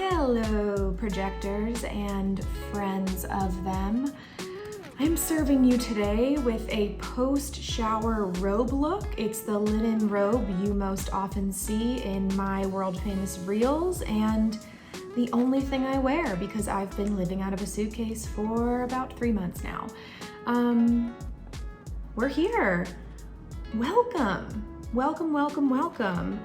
Hello, projectors and friends of them. I'm serving you today with a post-shower robe look. It's the linen robe you most often see in my world-famous reels, and the only thing I wear because I've been living out of a suitcase for about 3 months now. We're here. Welcome. Welcome.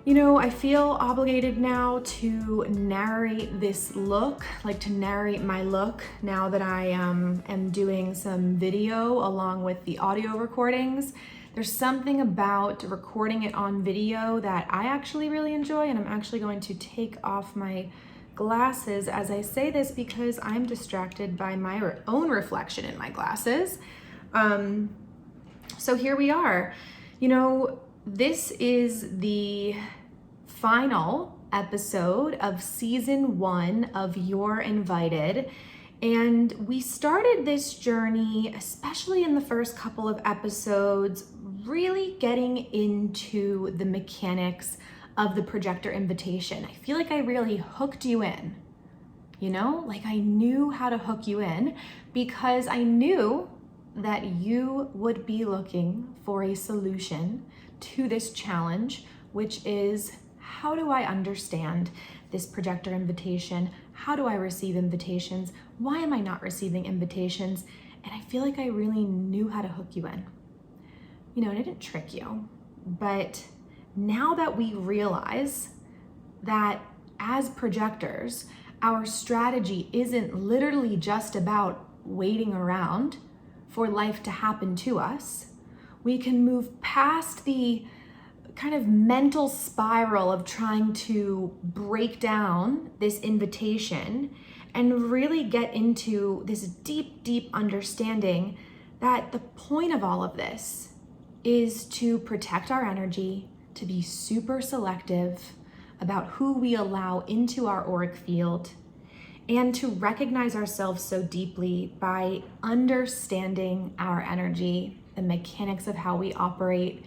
You know, I feel obligated now to narrate this look, to narrate my look now that I am doing some video along with the audio recordings. There's something about recording it on video that I actually really enjoy, and I'm actually going to take off my glasses as I say this because I'm distracted by my own reflection in my glasses. So here we are. You know, this is the final episode of season 1 of You're Invited. And we started this journey, especially in the first couple of episodes, really getting into the mechanics of the projector invitation. I feel like I really hooked you in, I knew how to hook you in because I knew that you would be looking for a solution to this challenge, which is, how do I understand this projector invitation? How do I receive invitations? Why am I not receiving invitations? And I feel like I really knew how to hook you in. And I didn't trick you, but now that we realize that as projectors, our strategy isn't literally just about waiting around for life to happen to us, we can move past the kind of mental spiral of trying to break down this invitation and really get into this deep understanding that the point of all of this is to protect our energy, to be super selective about who we allow into our auric field, and to recognize ourselves so deeply by understanding our energy, the mechanics of how we operate,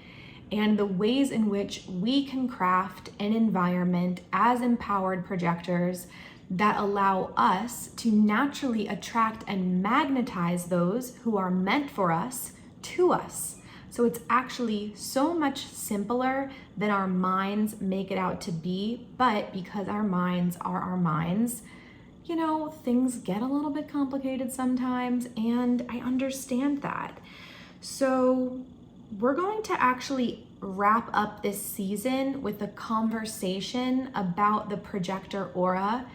and the ways in which we can craft an environment as empowered projectors that allow us to naturally attract and magnetize those who are meant for us to us. So it's actually so much simpler than our minds make it out to be, but because our minds are our minds, things get a little bit complicated sometimes, and I understand that. So we're going to actually wrap up this season with a conversation about the projector aura,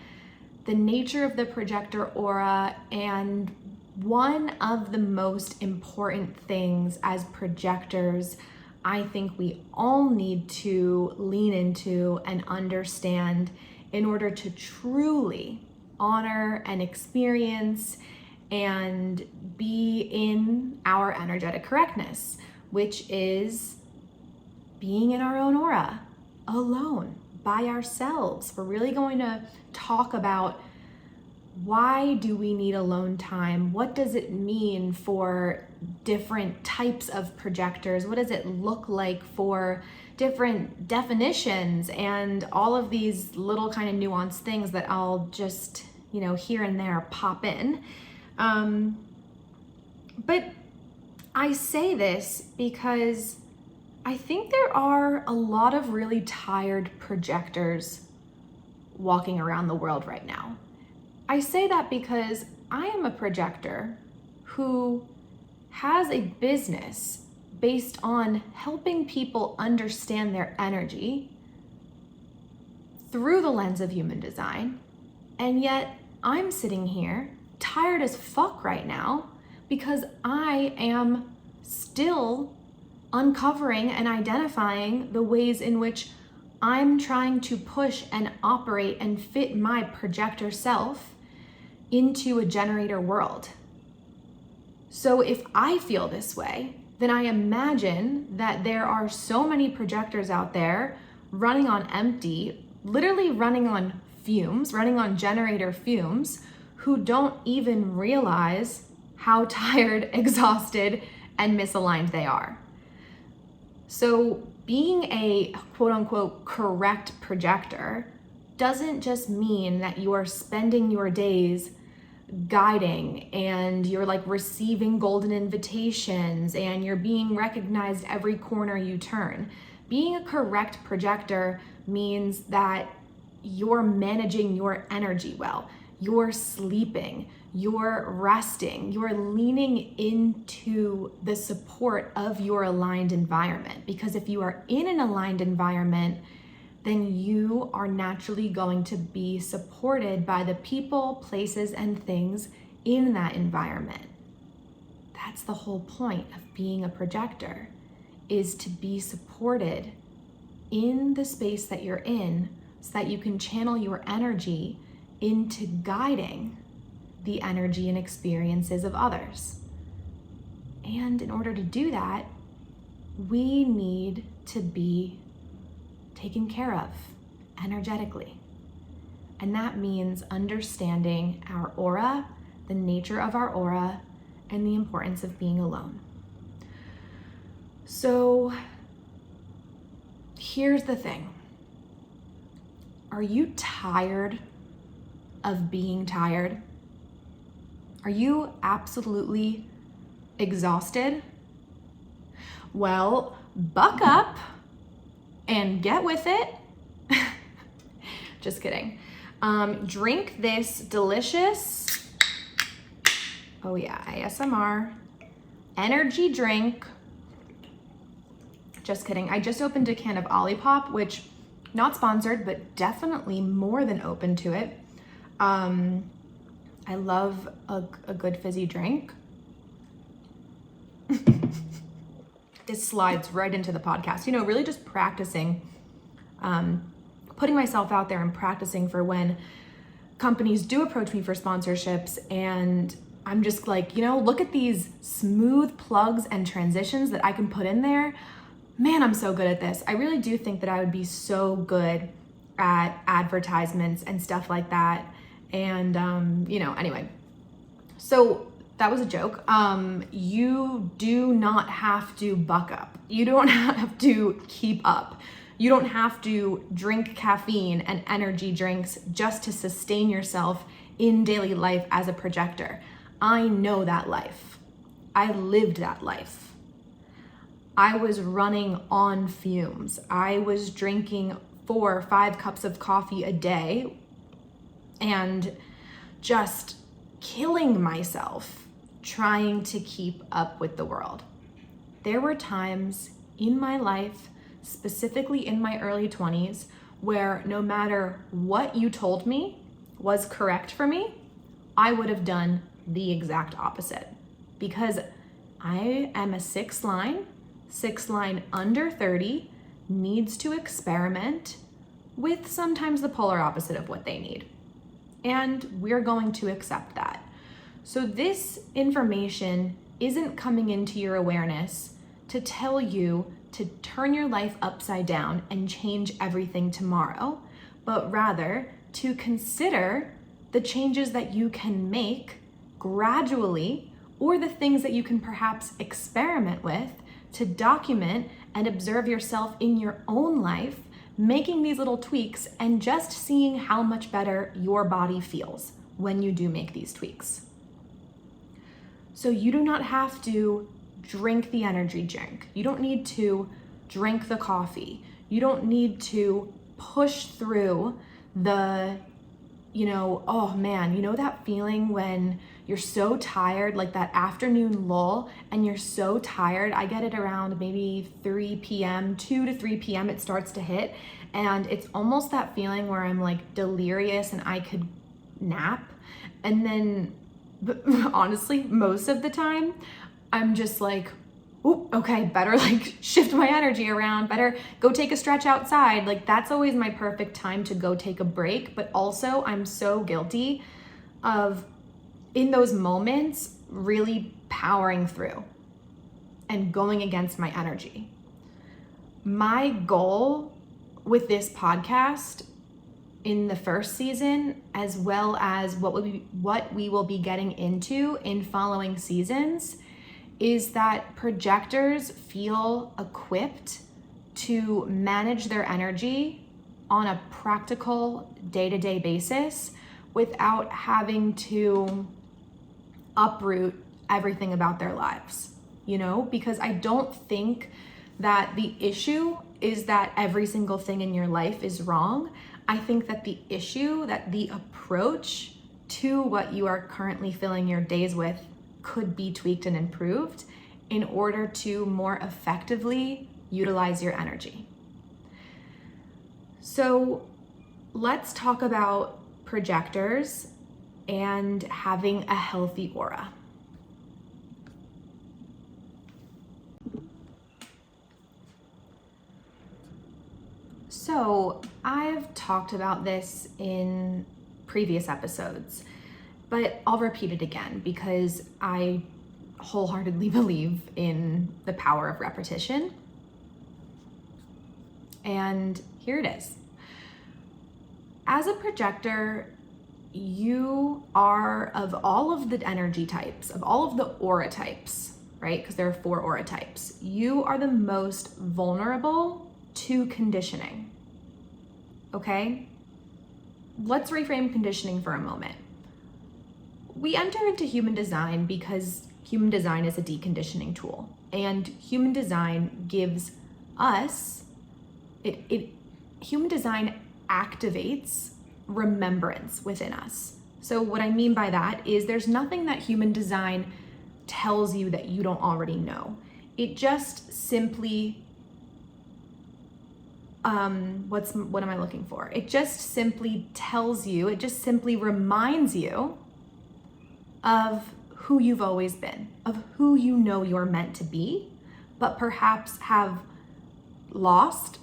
the nature of the projector aura, and one of the most important things as projectors I think we all need to lean into and understand in order to truly honor and experience and be in our energetic correctness, which is being in our own aura, alone, by ourselves. We're really going to talk about why do we need alone time? What does it mean for different types of projectors? What does it look like for different definitions and all of these little kind of nuanced things that I'll just, here and there pop in. But I say this because I think there are a lot of really tired projectors walking around the world right now. I say that because I am a projector who has a business based on helping people understand their energy through the lens of human design. And yet I'm sitting here tired as fuck right now because I am still uncovering and identifying the ways in which I'm trying to push and operate and fit my projector self into a generator world. So if I feel this way, then I imagine that there are so many projectors out there running on empty, literally running on fumes, running on generator fumes, who don't even realize how tired, exhausted, and misaligned they are. So being a quote unquote correct projector doesn't just mean that you are spending your days guiding and you're like receiving golden invitations and you're being recognized every corner you turn. Being a correct projector means that you're managing your energy well, you're sleeping, you're resting, you're leaning into the support of your aligned environment. Because if you are in an aligned environment, then you are naturally going to be supported by the people, places, and things in that environment. That's the whole point of being a projector, is to be supported in the space that you're in so that you can channel your energy into guiding the energy and experiences of others. And in order to do that, we need to be taken care of energetically. And that means understanding our aura, the nature of our aura, and the importance of being alone. So here's the thing. Are you tired of being tired? Are you absolutely exhausted? Well, buck up and get with it. Just kidding. Drink this delicious, oh yeah, ASMR, energy drink. Just kidding. I just opened a can of Olipop, which not sponsored, but definitely more than open to it. I love a good fizzy drink. This slides right into the podcast. Really just practicing, putting myself out there and practicing for when companies do approach me for sponsorships. And I'm just like, look at these smooth plugs and transitions that I can put in there. Man, I'm so good at this. I really do think that I would be so good at advertisements and stuff like that. And, anyway, so that was a joke. You do not have to buck up. You don't have to keep up. You don't have to drink caffeine and energy drinks just to sustain yourself in daily life as a projector. I know that life. I lived that life. I was running on fumes. I was drinking 4 or 5 cups of coffee a day and just killing myself trying to keep up with the world. There were times in my life, specifically in my early 20s, where no matter what you told me was correct for me, I would have done the exact opposite. Because I am a 6 line under 30, needs to experiment with sometimes the polar opposite of what they need. And we're going to accept that. So this information isn't coming into your awareness to tell you to turn your life upside down and change everything tomorrow, but rather to consider the changes that you can make gradually, or the things that you can perhaps experiment with to document and observe yourself in your own life, making these little tweaks and just seeing how much better your body feels when you do make these tweaks. So you do not have to drink the energy drink. You don't need to drink the coffee. You don't need to push through the, oh man, that feeling when you're so tired, like that afternoon lull, and you're so tired. I get it around maybe 3 p.m., 2 to 3 p.m. it starts to hit. And it's almost that feeling where I'm like delirious and I could nap. And then honestly, most of the time, I'm just like, oh, okay, better like shift my energy around, better go take a stretch outside. Like that's always my perfect time to go take a break. But also I'm so guilty of, in those moments, really powering through and going against my energy. My goal with this podcast in the first season, as well as what we will be getting into in following seasons, is that projectors feel equipped to manage their energy on a practical day-to-day basis without having to uproot everything about their lives, because I don't think that the issue is that every single thing in your life is wrong. I think that the issue, that the approach to what you are currently filling your days with could be tweaked and improved in order to more effectively utilize your energy. So let's talk about projectors and having a healthy aura. So I've talked about this in previous episodes, but I'll repeat it again because I wholeheartedly believe in the power of repetition. And here it is. As a projector, you are, of all of the energy types, of all of the aura types, right? Because there are 4 aura types. You are the most vulnerable to conditioning. Okay? Let's reframe conditioning for a moment. We enter into human design because human design is a deconditioning tool, and human design gives us, human design activates remembrance within us. So what I mean by that is there's nothing that human design tells you that you don't already know. It just simply, what am I looking for? It just simply tells you, it just simply reminds you of who you've always been, of who you know you're meant to be, but perhaps have lost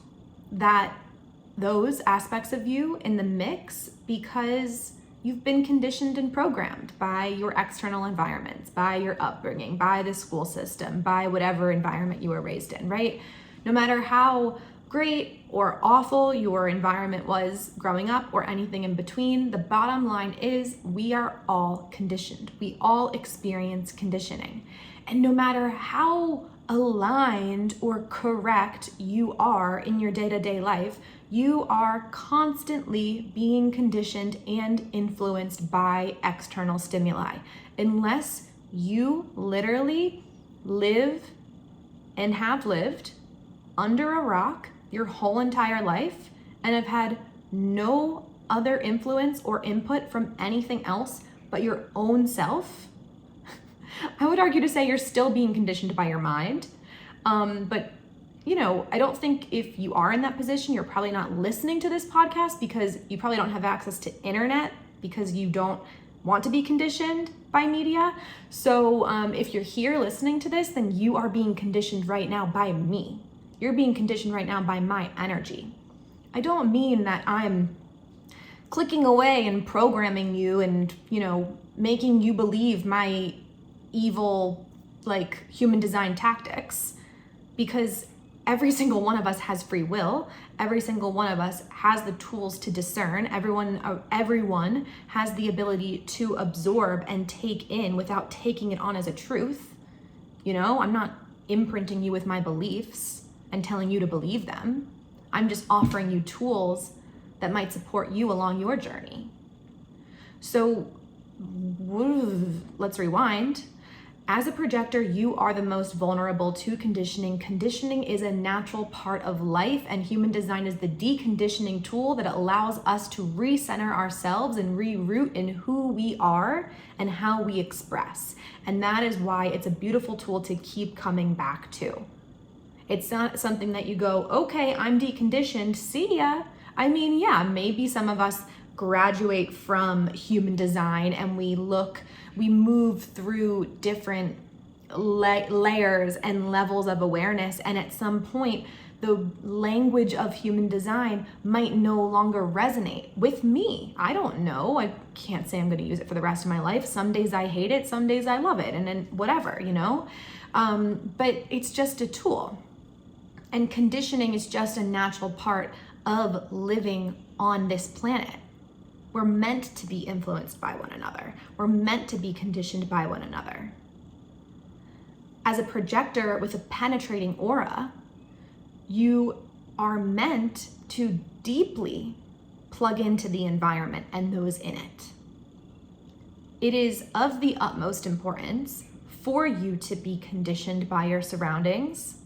those aspects of you in the mix because you've been conditioned and programmed by your external environments, by your upbringing, by the school system, by whatever environment you were raised in, right? No matter how great or awful your environment was growing up or anything in between, the bottom line is we are all conditioned. We all experience conditioning. And no matter how aligned or correct you are in your day-to-day life, you are constantly being conditioned and influenced by external stimuli. Unless you literally live and have lived under a rock your whole entire life and have had no other influence or input from anything else but your own self, I would argue to say you're still being conditioned by your mind. But I don't think if you are in that position, you're probably not listening to this podcast because you probably don't have access to internet because you don't want to be conditioned by media. So if you're here listening to this, then you are being conditioned right now by me. You're being conditioned right now by my energy. I don't mean that I'm clicking away and programming you and, making you believe my evil, human design tactics, because every single one of us has free will. Every single one of us has the tools to discern. Everyone has the ability to absorb and take in without taking it on as a truth. I'm not imprinting you with my beliefs and telling you to believe them. I'm just offering you tools that might support you along your journey. So let's rewind. As a projector, you are the most vulnerable to conditioning. Conditioning is a natural part of life, and human design is the deconditioning tool that allows us to recenter ourselves and reroute in who we are and how we express. And that is why it's a beautiful tool to keep coming back to. It's not something that you go, okay, I'm deconditioned, see ya. I mean, yeah, maybe some of us graduate from human design and we move through different layers and levels of awareness. And at some point, the language of human design might no longer resonate with me. I don't know. I can't say I'm going to use it for the rest of my life. Some days I hate it, some days I love it, and then whatever, but it's just a tool. And conditioning is just a natural part of living on this planet. We're meant to be influenced by one another. We're meant to be conditioned by one another. As a projector with a penetrating aura, you are meant to deeply plug into the environment and those in it. It is of the utmost importance for you to be conditioned by your surroundings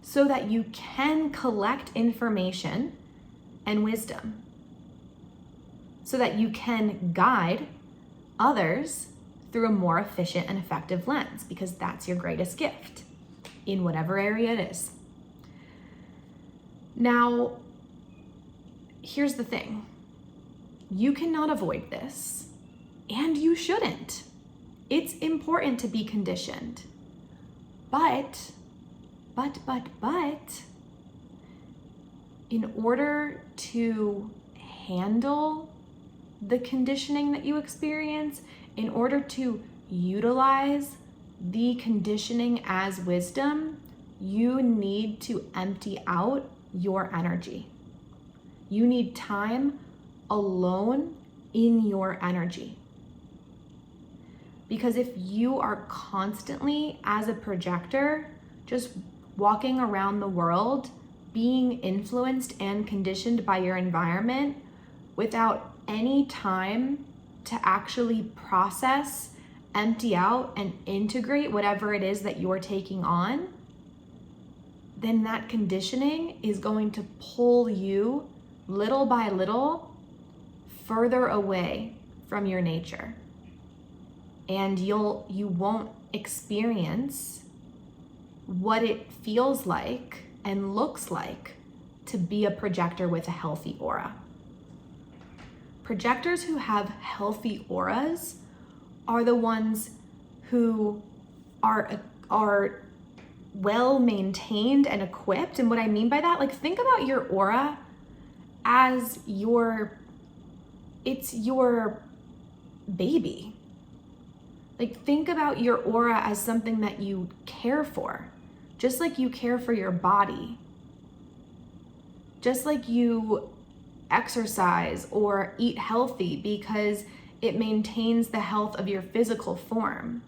so that you can collect information and wisdom, so that you can guide others through a more efficient and effective lens, because that's your greatest gift in whatever area it is. Now, here's the thing. You cannot avoid this, and you shouldn't. It's important to be conditioned. But, in order to handle the conditioning that you experience, in order to utilize the conditioning as wisdom, you need to empty out your energy. You need time alone in your energy. Because if you are constantly, as a projector, just walking around the world, being influenced and conditioned by your environment without any time to actually process, empty out, and integrate whatever it is that you're taking on, then that conditioning is going to pull you little by little further away from your nature. And you won't experience what it feels like and looks like to be a projector with a healthy aura. Projectors who have healthy auras are the ones who are well maintained and equipped. And what I mean by that, like, think about your aura as it's your baby. Like, think about your aura as something that you care for, just like you care for your body, just like you exercise or eat healthy because it maintains the health of your physical form.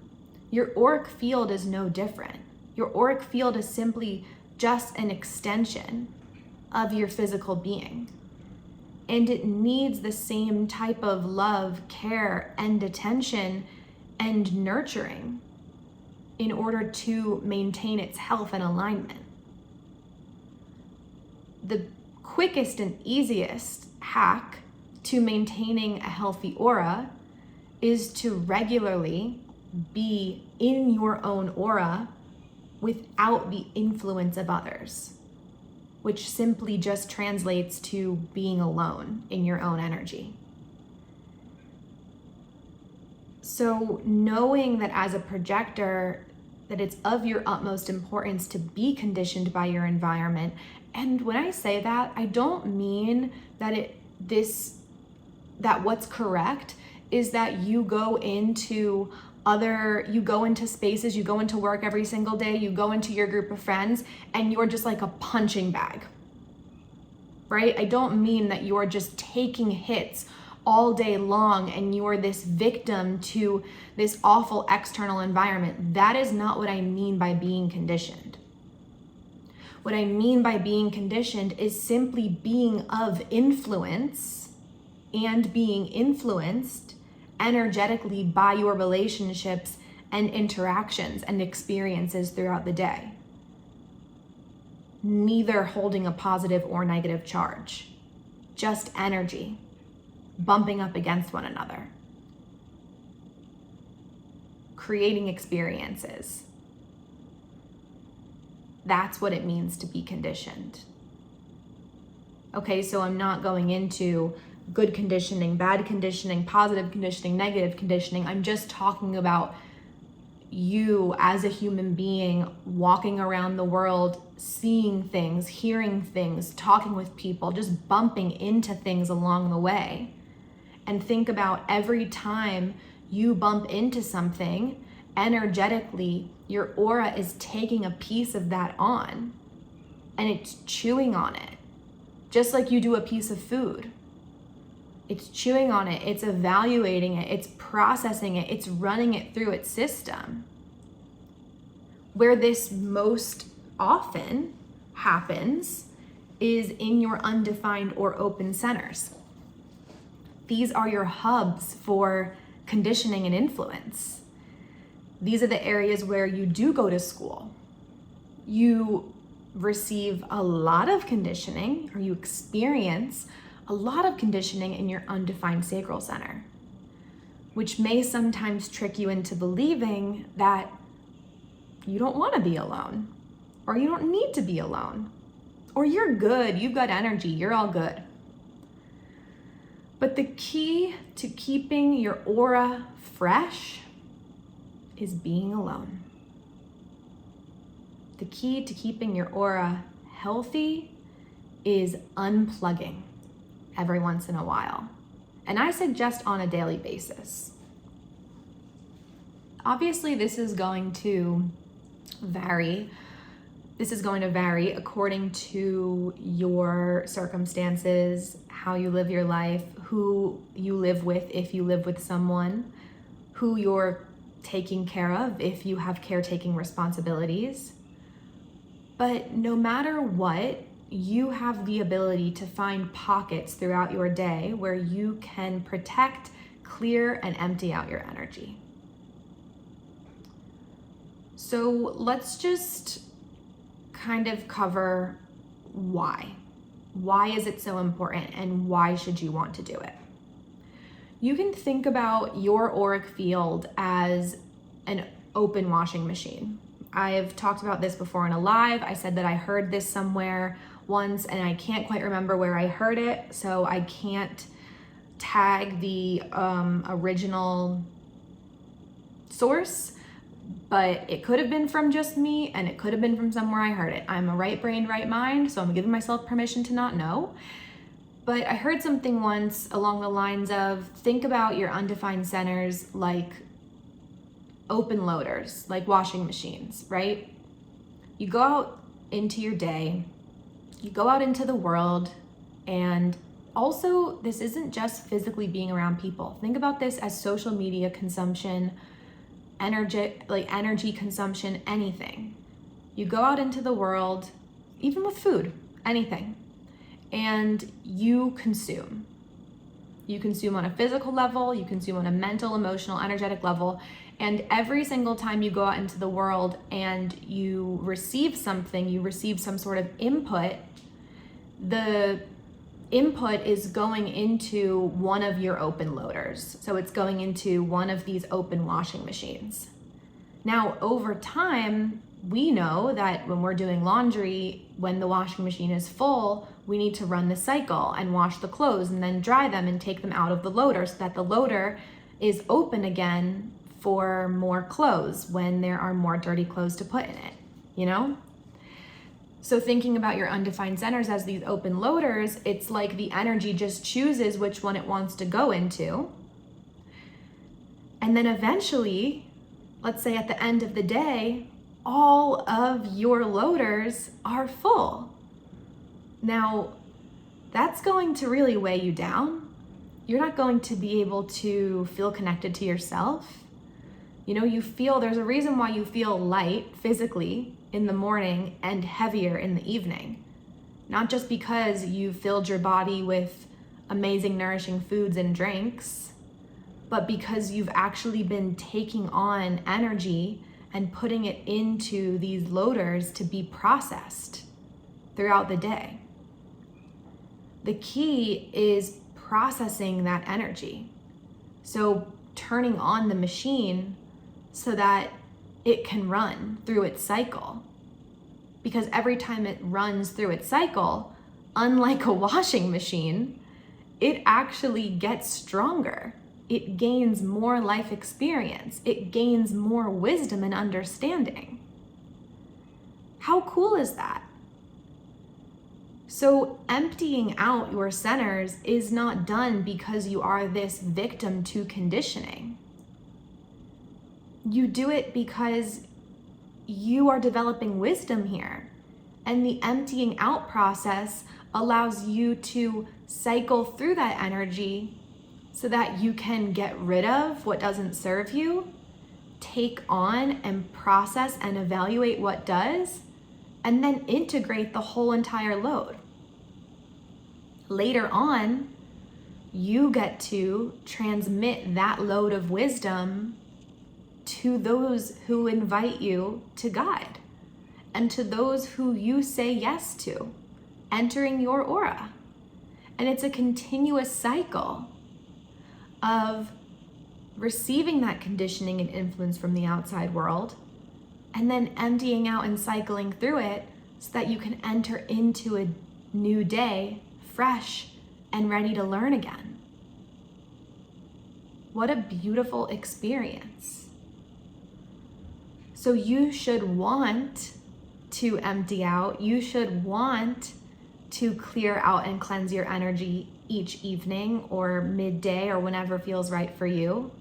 Your auric field is no different. Your auric field is simply just an extension of your physical being. And it needs the same type of love, care, and attention and nurturing in order to maintain its health and alignment. The quickest and easiest hack to maintaining a healthy aura is to regularly be in your own aura without the influence of others, which simply just translates to being alone in your own energy. So knowing that as a projector, that it's of your utmost importance to be conditioned by your environment. And when I say that, I don't mean that what's correct is that you go into spaces, you go into work every single day, you go into your group of friends, and you're just like a punching bag, right? I don't mean that you're just taking hits all day long and you're this victim to this awful external environment. That is not what I mean by being conditioned. What I mean by being conditioned is simply being of influence and being influenced energetically by your relationships and interactions and experiences throughout the day. Neither holding a positive or negative charge, just energy bumping up against one another, creating experiences. That's what it means to be conditioned. Okay, so I'm not going into good conditioning, bad conditioning, positive conditioning, negative conditioning. I'm just talking about you as a human being walking around the world, seeing things, hearing things, talking with people, just bumping into things along the way. And think about every time you bump into something, energetically, your aura is taking a piece of that on and it's chewing on it, just like you do a piece of food. It's chewing on it, it's evaluating it, it's processing it, it's running it through its system. Where this most often happens is in your undefined or open centers. These are your hubs for conditioning and influence. These are the areas where you do go to school. You receive a lot of conditioning, or you experience a lot of conditioning in your undefined sacral center, which may sometimes trick you into believing that you don't want to be alone, or you don't need to be alone, or you're good, you've got energy, you're all good. But the key to keeping your aura fresh is being alone. The key to keeping your aura healthy is unplugging every once in a while. And I suggest on a daily basis. Obviously, this is going to vary. This is going to vary according to your circumstances, how you live your life, who you live with if you live with someone, who you're taking care of if you have caretaking responsibilities. But no matter what, you have the ability to find pockets throughout your day where you can protect, clear, and empty out your energy. So let's just kind of cover why. Why is it so important, and why should you want to do it? You can think about your auric field as an open washing machine. I've talked about this before in a live. I said that I heard this somewhere once, and I can't quite remember where I heard it, so I can't tag the original source, but it could have been from just me, and it could have been from somewhere I heard it. I'm a right brain, right mind, so I'm giving myself permission to not know. But I heard something once along the lines of, think about your undefined centers like open loaders, like washing machines, right? You go out into your day, you go out into the world, and also this isn't just physically being around people. Think about this as social media consumption, energy consumption, anything. You go out into the world, even with food, anything, and you consume. You consume on a physical level, you consume on a mental, emotional, energetic level, and every single time you go out into the world and you receive something, you receive some sort of input, the input is going into one of your open loaders. So it's going into one of these open washing machines. Now, over time, we know that when we're doing laundry, when the washing machine is full, we need to run the cycle and wash the clothes and then dry them and take them out of the loader so that the loader is open again for more clothes when there are more dirty clothes to put in it, you know? So thinking about your undefined centers as these open loaders, it's like the energy just chooses which one it wants to go into. And then eventually, let's say at the end of the day, all of your loaders are full. Now, that's going to really weigh you down. You're not going to be able to feel connected to yourself. You know, there's a reason why you feel light physically in the morning and heavier in the evening. Not just because you filled your body with amazing nourishing foods and drinks, but because you've actually been taking on energy and putting it into these loaders to be processed throughout the day. The key is processing that energy. So turning on the machine so that it can run through its cycle. Because every time it runs through its cycle, unlike a washing machine, it actually gets stronger. It gains more life experience. It gains more wisdom and understanding. How cool is that? So emptying out your centers is not done because you are this victim to conditioning. You do it because you are developing wisdom here. And the emptying out process allows you to cycle through that energy so that you can get rid of what doesn't serve you, take on and process and evaluate what does, and then integrate the whole entire load. later on, you get to transmit that load of wisdom to those who invite you to guide and to those who you say yes to entering your aura. And it's a continuous cycle of receiving that conditioning and influence from the outside world and then emptying out and cycling through it so that you can enter into a new day fresh and ready to learn again. What a beautiful experience. So you should want to empty out. You should want to clear out and cleanse your energy each evening or midday or whenever feels right for you.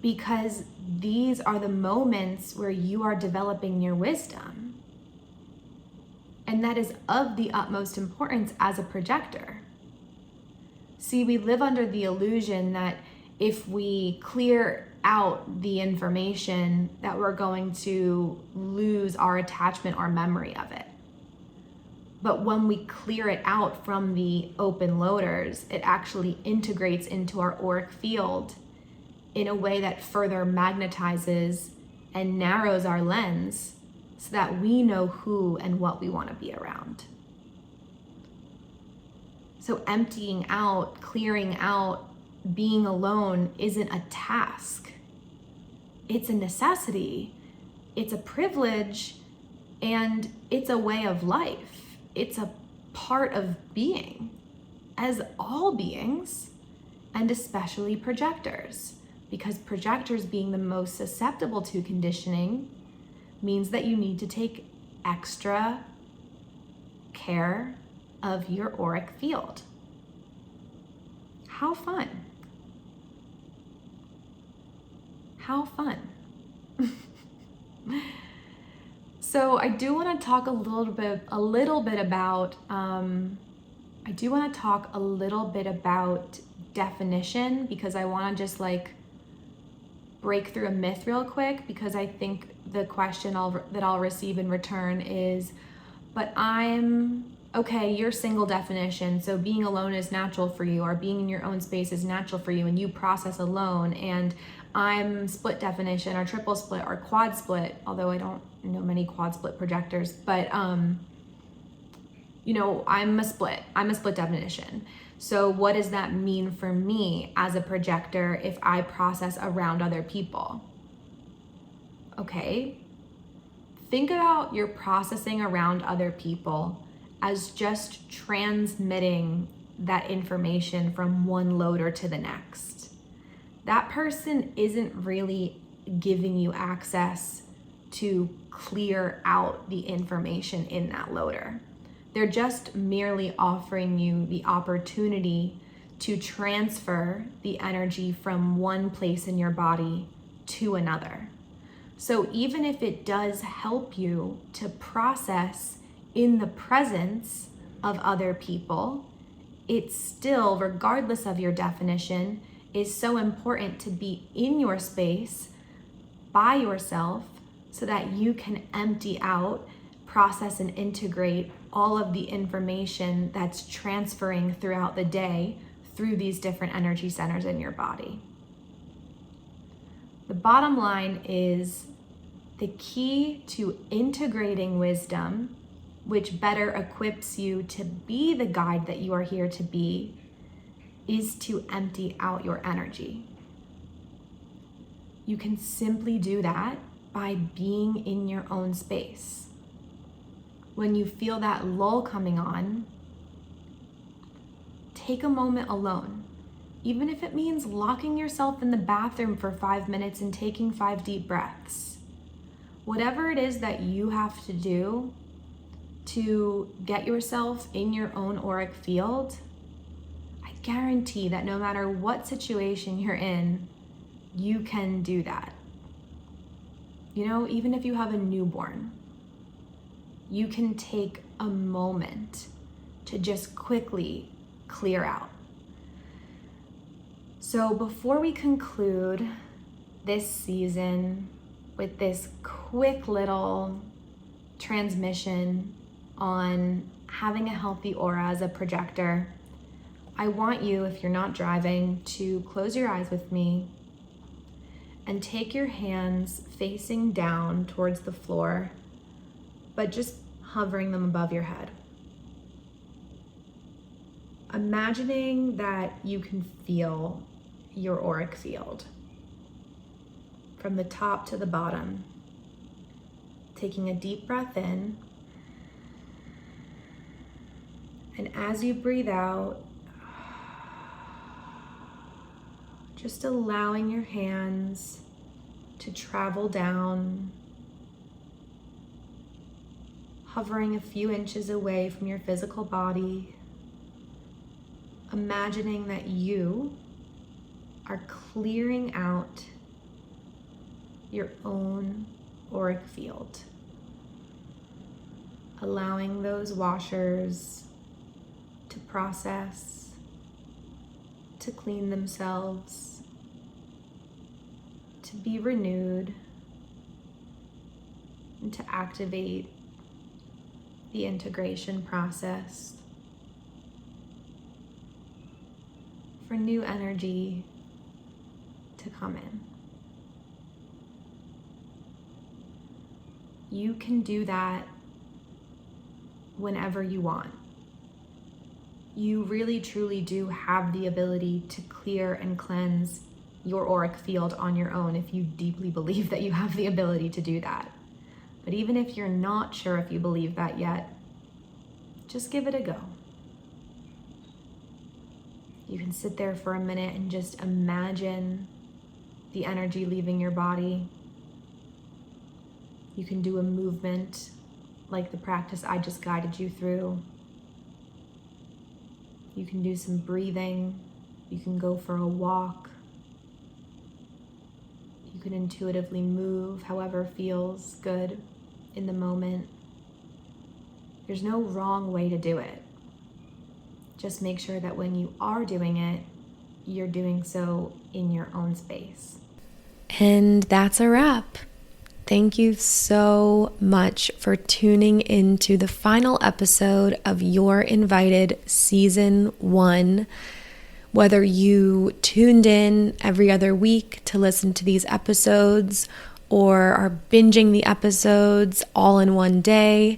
Because these are the moments where you are developing your wisdom. And that is of the utmost importance as a projector. See, we live under the illusion that if we clear out the information that we're going to lose our attachment or memory of it. But when we clear it out from the open loaders, it actually integrates into our auric field in a way that further magnetizes and narrows our lens so that we know who and what we want to be around. So emptying out, clearing out, being alone isn't a task. It's a necessity. It's a privilege, and it's a way of life. It's a part of being, as all beings, and especially projectors, because projectors being the most susceptible to conditioning means that you need to take extra care of your auric field. How fun. How fun. So I do want to talk a little bit about definition, because I want to just like break through a myth real quick, because I think the question that I'll receive in return is, but okay, your single definition, so being alone is natural for you, or being in your own space is natural for you, and you process alone, and I'm split definition or triple split or quad split, although I don't know many quad split projectors, but I'm a split definition. So what does that mean for me as a projector if I process around other people? Okay, think about your processing around other people as just transmitting that information from one loader to the next. That person isn't really giving you access to clear out the information in that loader. They're just merely offering you the opportunity to transfer the energy from one place in your body to another. So even if it does help you to process in the presence of other people, it's still, regardless of your definition, is so important to be in your space by yourself so that you can empty out, process, and integrate all of the information that's transferring throughout the day through these different energy centers in your body. The bottom line is the key to integrating wisdom, which better equips you to be the guide that you are here to be, is to empty out your energy. You can simply do that by being in your own space. When you feel that lull coming on, take a moment alone, even if it means locking yourself in the bathroom for 5 minutes and taking 5 deep breaths. Whatever it is that you have to do to get yourself in your own auric field, I guarantee that no matter what situation you're in, you can do that. Even if you have a newborn, you can take a moment to just quickly clear out. So before we conclude this season with this quick little transmission on having a healthy aura as a projector, I want you, if you're not driving, to close your eyes with me and take your hands facing down towards the floor, but just hovering them above your head. Imagining that you can feel your auric field from the top to the bottom. Taking a deep breath in, and as you breathe out, just allowing your hands to travel down, hovering a few inches away from your physical body, imagining that you are clearing out your own auric field, allowing those washers to process, to clean themselves, to be renewed, and to activate the integration process for new energy to come in. You can do that whenever you want. You really truly do have the ability to clear and cleanse your auric field on your own if you deeply believe that you have the ability to do that. But even if you're not sure if you believe that yet, just give it a go. You can sit there for a minute and just imagine the energy leaving your body. You can do a movement like the practice I just guided you through. You can do some breathing. You can go for a walk. You can intuitively move however feels good in the moment. There's no wrong way to do it. Just make sure that when you are doing it, you're doing so in your own space. And that's a wrap. Thank you so much for tuning into the final episode of You're Invited Season 1. Whether you tuned in every other week to listen to these episodes or are binging the episodes all in one day,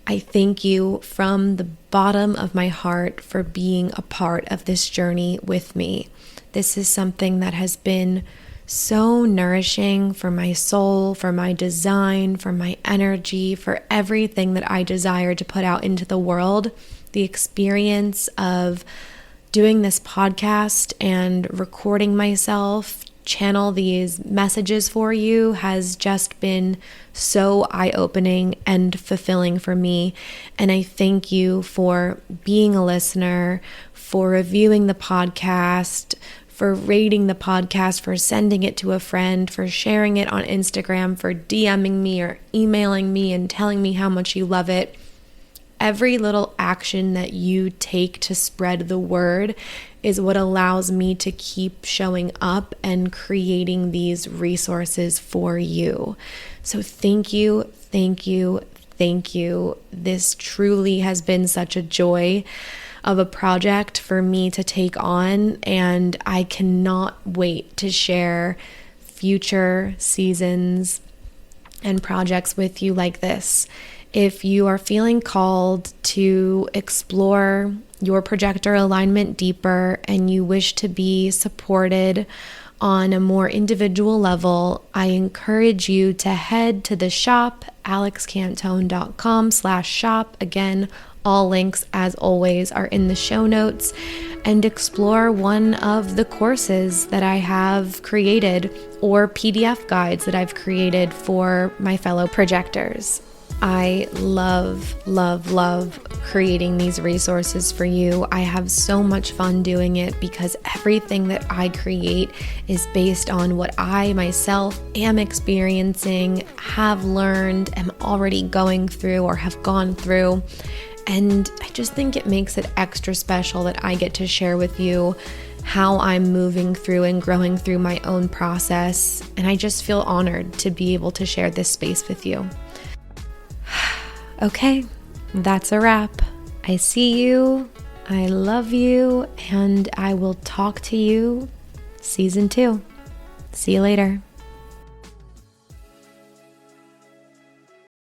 I thank you from the bottom of my heart for being a part of this journey with me. This is something that has been so nourishing for my soul, for my design, for my energy, for everything that I desire to put out into the world. The experience of doing this podcast and recording myself channel these messages for you has just been so eye-opening and fulfilling for me. And I thank you for being a listener, for reviewing the podcast, for rating the podcast, for sending it to a friend, for sharing it on Instagram, for DMing me or emailing me and telling me how much you love it. Every little action that you take to spread the word is what allows me to keep showing up and creating these resources for you. So thank you, thank you, thank you. This truly has been such a joy of a project for me to take on, and I cannot wait to share future seasons and projects with you like this. If you are feeling called to explore your projector alignment deeper and you wish to be supported on a more individual level, I encourage you to head to the shop, alexcantone.com/shop. Again, all links, as always, are in the show notes, and explore one of the courses that I have created or PDF guides that I've created for my fellow projectors. I love, love, love creating these resources for you. I have so much fun doing it because everything that I create is based on what I myself am experiencing, have learned, am already going through or have gone through. And I just think it makes it extra special that I get to share with you how I'm moving through and growing through my own process. And I just feel honored to be able to share this space with you. Okay, that's a wrap. I see you, I love you, and I will talk to you season 2. See you later.